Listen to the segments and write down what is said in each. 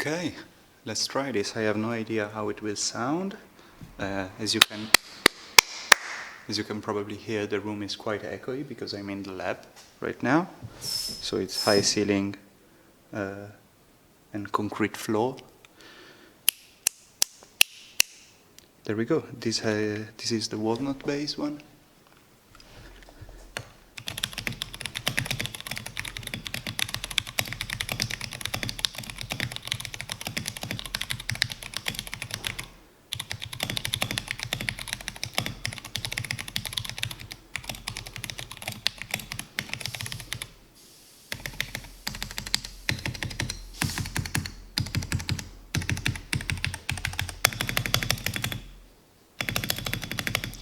Okay, let's try this. I have no idea how it will sound. As you can probably hear, the room is quite echoey because I'm in the lab right now. So it's high ceiling and concrete floor. There we go. This is the walnut base one.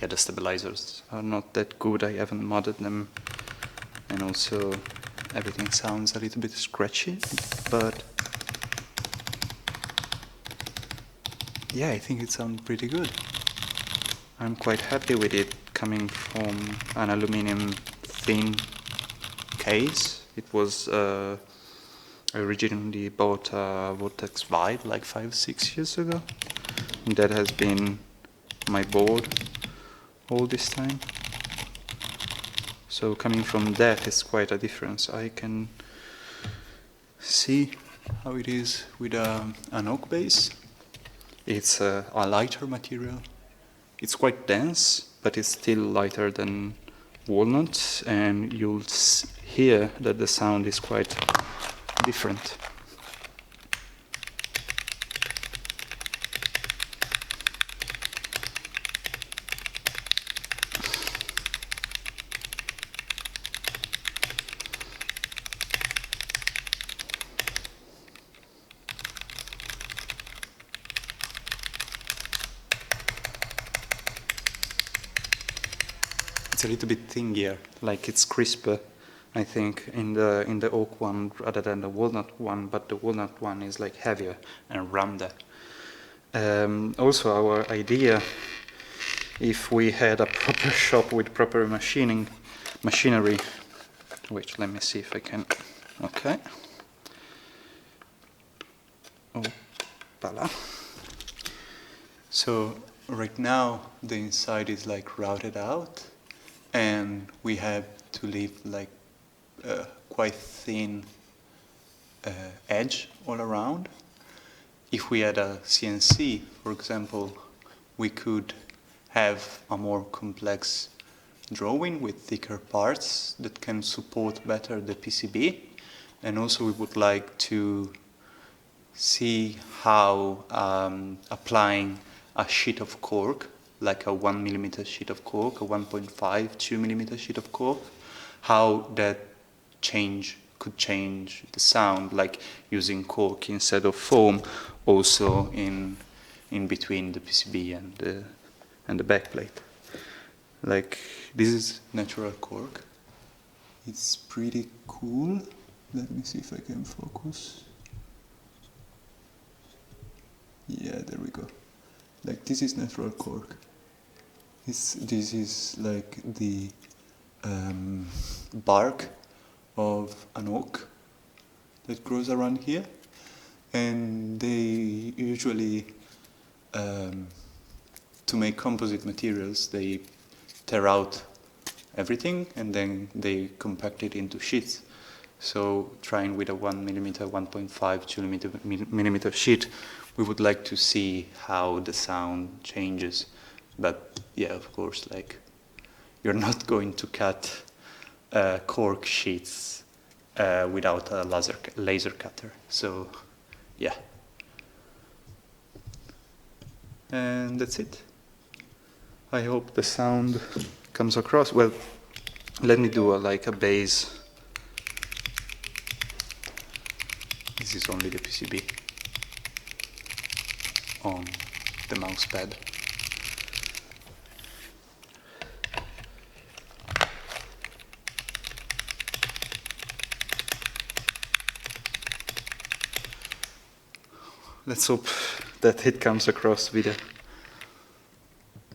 Yeah, the stabilizers are not that good. I haven't modded them, and also everything sounds a little bit scratchy, but yeah, I think it sounds pretty good. I'm quite happy with it coming from an aluminum thin case. It was I originally bought a Vortex Vibe like 5-6 years ago, and that has been my board all this time. So coming from that is quite a difference. I can see how it is with an oak base. It's a lighter material. It's quite dense, but it's still lighter than walnut, and you'll hear that the sound is quite different. It's a little bit thinner, like it's crisper, I think, in the oak one rather than the walnut one, but the walnut one is like heavier and rounder. Also, our idea, if we had a proper shop with proper machinery, wait, let me see if I can, okay. Oh, voila. So right now the inside is like routed out, and we have to leave like quite thin edge all around. If we had a CNC, for example, we could have a more complex drawing with thicker parts that can support better the PCB. And also we would like to see how applying a sheet of cork, like a 1mm sheet of cork, a 1.5, 2mm sheet of cork, how that could change the sound, like using cork instead of foam, also in between the PCB and the backplate. Like, this is natural cork. It's pretty cool. Let me see if I can focus. Yeah, there we go. Like, this is natural cork. This is like the bark of an oak that grows around here, and they usually, to make composite materials, they tear out everything and then they compact it into sheets. So trying with a 1mm, 1.5, 2mm sheet, we would like to see how the sound changes. But yeah, of course, like, you're not going to cut cork sheets without a laser cutter. So yeah. And that's it. I hope the sound comes across. Well, let me do like a bass. This is only the PCB on the mouse pad. Let's hope that it comes across with a